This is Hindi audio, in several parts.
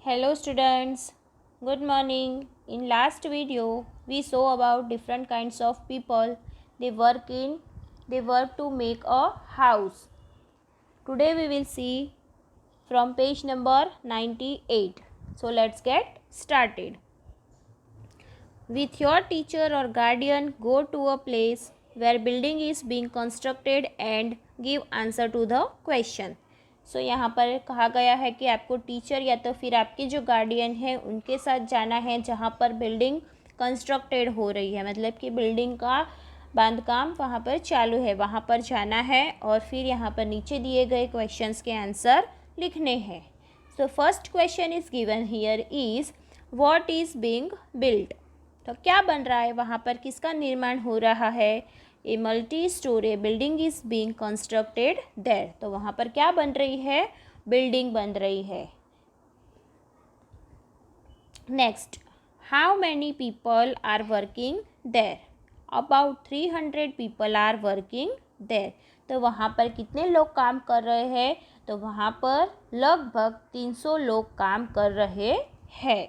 Hello students, good morning. In last video we saw about different kinds of people. They work to make a house. Today we will see from page number 98. So let's get started. With your teacher or guardian, go to a place where building is being constructed and give answer to the question. सो यहाँ पर कहा गया है कि आपको टीचर या तो फिर आपके जो गार्डियन है उनके साथ जाना है जहाँ पर बिल्डिंग कंस्ट्रक्टेड हो रही है, मतलब कि बिल्डिंग का बांधकाम वहाँ पर चालू है, वहाँ पर जाना है और फिर यहाँ पर नीचे दिए गए क्वेश्चंस के आंसर लिखने हैं. So first question is given here is what is being built. तो क्या बन रहा है वहाँ पर, किसका निर्माण हो रहा है. A multi storey building is being constructed there. तो वहाँ पर क्या बन रही है, बिल्डिंग बन रही है. Next, how many people are working there. About 300 people are working there. तो वहाँ पर कितने लोग काम कर रहे हैं, तो वहाँ पर लगभग 300 लोग काम कर रहे हैं.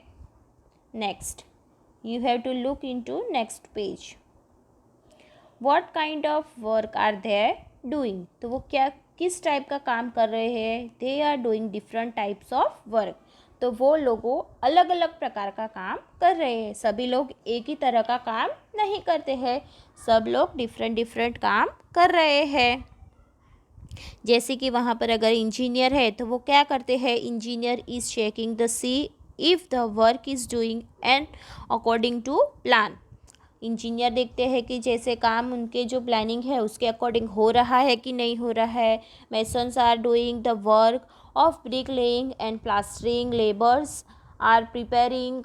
Next, you have to look into next page. What kind of work are they doing. तो वो क्या किस टाइप का काम कर रहे हैं. They are doing different types of work. तो वो लोगों अलग अलग प्रकार का काम कर रहे हैं. सभी लोग एक ही तरह का काम नहीं करते हैं, सब लोग डिफरेंट काम कर रहे हैं. जैसे कि वहाँ पर अगर इंजीनियर है तो वो क्या करते हैं, engineer is checking the see if the work is doing and according to plan. Engineer देखते हैं कि जैसे काम उनके जो प्लानिंग है उसके अकॉर्डिंग हो रहा है कि नहीं हो रहा है. Masons are doing the work of brick laying and plastering. Labours are preparing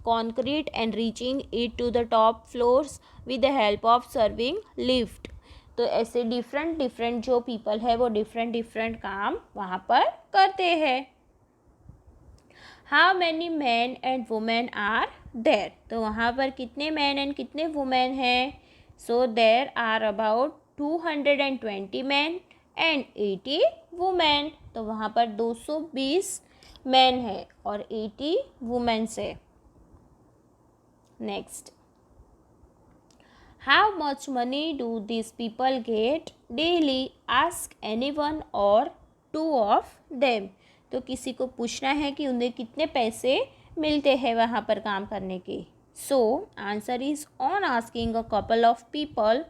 concrete and reaching it to the top floors with the help of serving lift. तो ऐसे डिफरेंट जो पीपल है वो डिफरेंट काम वहाँ पर करते हैं. How many man and women are there. तो वहाँ पर कितने मैन एंड कितने वुमेन हैं. So there are about 220 man and 80 women. तो वहाँ पर 220 मैन है और 80 वुमेन्स है. Next, how much money do this people get daily. Ask any one और टू ऑफ देम. तो किसी को पूछना है कि उन्हें कितने पैसे मिलते हैं वहाँ पर काम करने के. So answer is on asking a couple of people.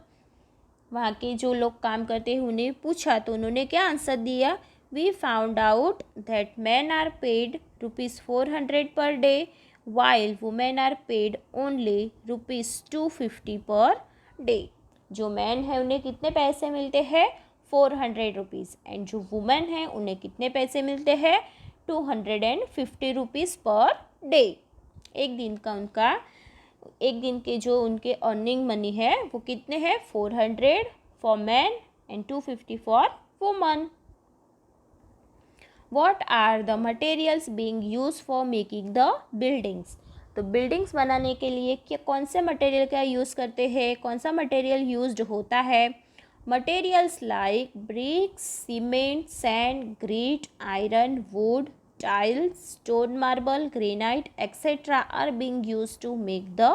वहाँ के जो लोग काम करते हैं उन्हें पूछा तो उन्होंने क्या आंसर दिया. We found out that man are paid ₹400 per day while women are paid only ₹250 per day. जो मैन है उन्हें कितने पैसे मिलते हैं, 400 रुपीज़, एंड जो वुमेन है उन्हें कितने पैसे मिलते हैं, 250 रुपीज़ पर डे. एक दिन के जो उनके अर्निंग मनी है वो कितने हैं, 400 for man and 250 for woman. What are the materials being used for making the buildings. तो बिल्डिंग्स बनाने के लिए क्या कौन से मटेरियल का यूज़ करते हैं, कौन सा मटेरियल यूज्ड होता है. Materials like bricks, cement, sand, grit, iron, wood, tiles, stone, marble, granite etcetera are being used to make the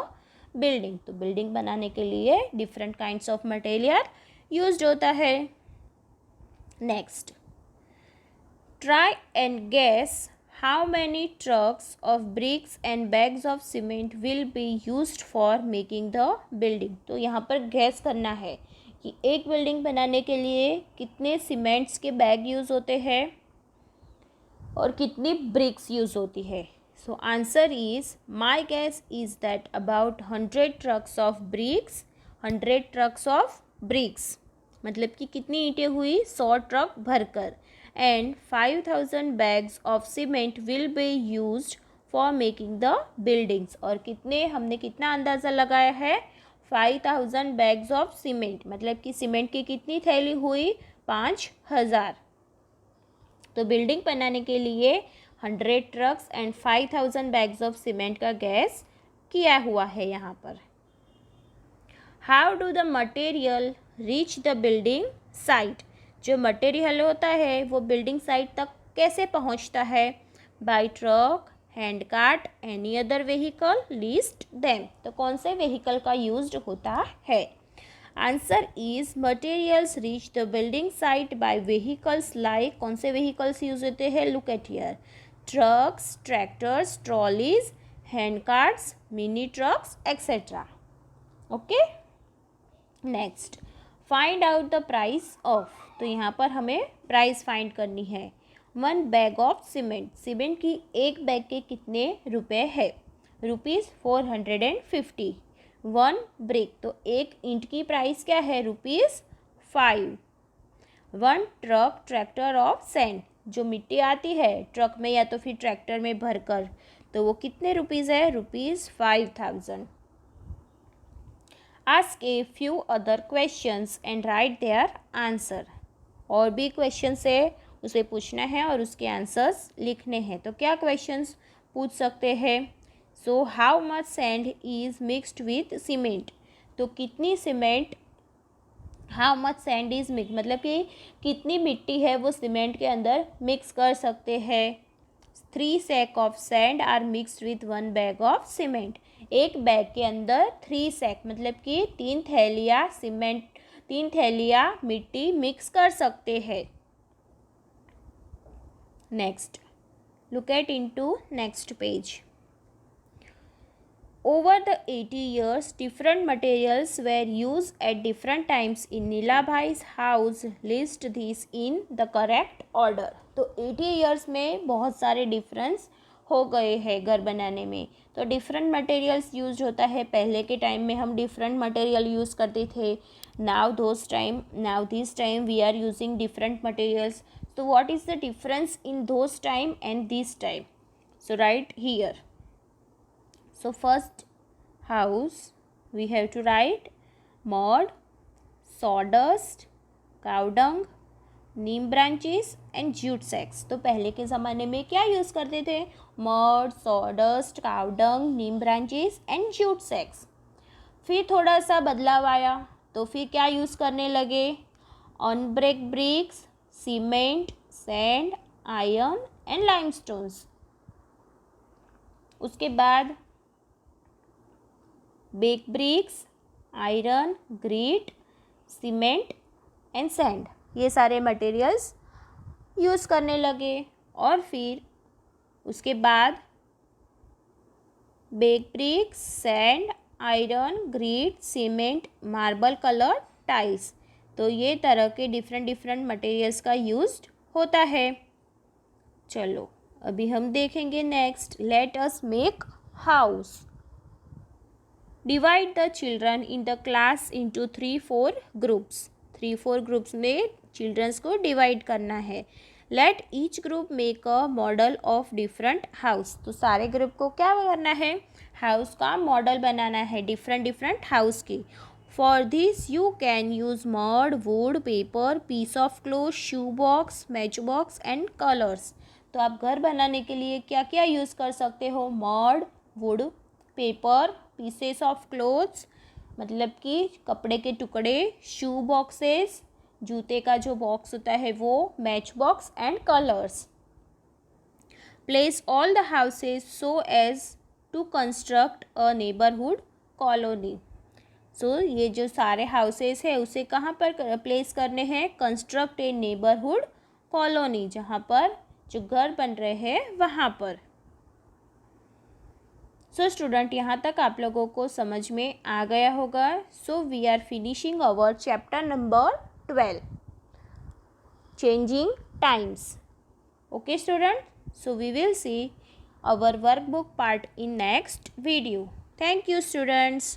building. तो बिल्डिंग बनाने के लिए different kinds of material used होता है. Next, try and guess how many trucks of bricks and bags of cement will be used for making the building. तो यहाँ पर गैस करना है कि एक बिल्डिंग बनाने के लिए कितने सीमेंट्स के बैग यूज़ होते हैं और कितनी ब्रिक्स यूज़ होती है. So answer is my gas is that about 100 trucks of BRICS, 100 trucks of BRICS मतलब कि कितनी ईंटें हुई, 100 ट्रक भरकर, and 5000 bags of cement will be used for making the buildings. और हमने कितना अंदाज़ा लगाया है, 5000 bags of cement मतलब कि सीमेंट की कितनी थैली हुई, 5000. तो बिल्डिंग बनाने के लिए 100 trucks and 5000 bags of cement का गैस किया हुआ है यहाँ पर. How do the material reach the building site. जो मटेरियल होता है वो बिल्डिंग साइट तक कैसे पहुंचता है. By truck, hand cart, any other vehicle, list them. तो कौन से व्हीकल का यूज होता है? Answer is materials reach the building site by vehicles like, कौन से व्हीकल्स यूज होते हैं? Look at here, trucks, tractors, trolleys, hand carts, mini trucks etcetera. Okay, next, find out the price of. तो यहाँ पर हमें प्राइस फाइंड करनी है। 1 बैग ऑफ सीमेंट, सीमेंट की एक बैग के कितने रुपए है? ₹450। 1 ब्रिक, तो एक ईंट की प्राइस क्या है? ₹5। 1 ट्रक, ट्रैक्टर ऑफ सैंड, जो मिट्टी आती है ट्रक में या तो फिर ट्रैक्टर में भरकर, तो वो कितने रुपीज़ है? ₹5000। Ask a few other questions and write their answer. और भी क्वेश्चन है, उसे पूछना है और उसके आंसर्स लिखने हैं। तो क्या क्वेश्चंस पूछ सकते हैं? So how much sand is mixed with cement, तो कितनी cement, how much sand is mix मतलब कि कितनी मिट्टी है वो सीमेंट के अंदर मिक्स कर सकते हैं। 3 sack of sand are mixed with 1 bag of cement, एक बैग के अंदर 3 सैक मतलब कि 3 थैलियाँ सीमेंट, 3 थैलियाँ मिट्टी मिक्स कर सकते हैं। Next, look at into next page. Over the 80 years, different materials were used at different times in नीलाभाई's house. List these in the correct order. तो 80 years में बहुत सारे डिफरेंस हो गए हैं घर बनाने में। तो डिफरेंट मटेरियल्स यूज होता है। पहले के टाइम में हम डिफरेंट मटेरियल यूज़ करते थे। Now this time we are using different materials. तो what is the difference in those time and this time? So right here. So first house we have to write mud, sawdust, cow dung, neem branches and jute sacks. तो पहले के ज़माने में क्या यूज़ करते थे? mud, sawdust, cow dung, neem branches and jute sacks. फिर थोड़ा सा बदलाव आया तो फिर क्या यूज़ करने लगे? Unbake bricks, cement, sand, iron and limestones. उसके बाद bake bricks, iron, grit, cement and sand, ये सारे मटेरियल्स यूज़ करने लगे। और फिर उसके बाद bake bricks, sand, iron, grit, cement, marble colour tiles, तो ये तरह के डिफरेंट मटेरियल्स का यूज होता है। चलो अभी हम देखेंगे next, let us make house. Divide the children in the class into 3-4 groups. 3-4 groups में चिल्ड्रंस को डिवाइड करना है। Let each group make a model of different house. तो सारे ग्रुप को क्या करना है? हाउस का मॉडल बनाना है, डिफरेंट हाउस की। For this you can use mud, wood, paper, piece of cloth, shoe box, match box and colours. तो आप घर बनाने के लिए क्या क्या यूज़ कर सकते हो? Mud, wood, paper, pieces of clothes मतलब कि कपड़े के टुकड़े, शू बॉक्सेस, जूते का जो बॉक्स होता है वो, match box and colours. Place all the houses so as to construct a neighbourhood colony. सो ये जो सारे हाउसेस है उसे कहाँ पर प्लेस करने हैं? कंस्ट्रक्ट ए नेबरहुड कॉलोनी, जहाँ पर जो घर बन रहे हैं वहाँ पर। सो स्टूडेंट, यहाँ तक आप लोगों को समझ में आ गया होगा। So we are finishing our chapter number 12, changing times. Okay student, so we will see our workbook part in next video. Thank you students.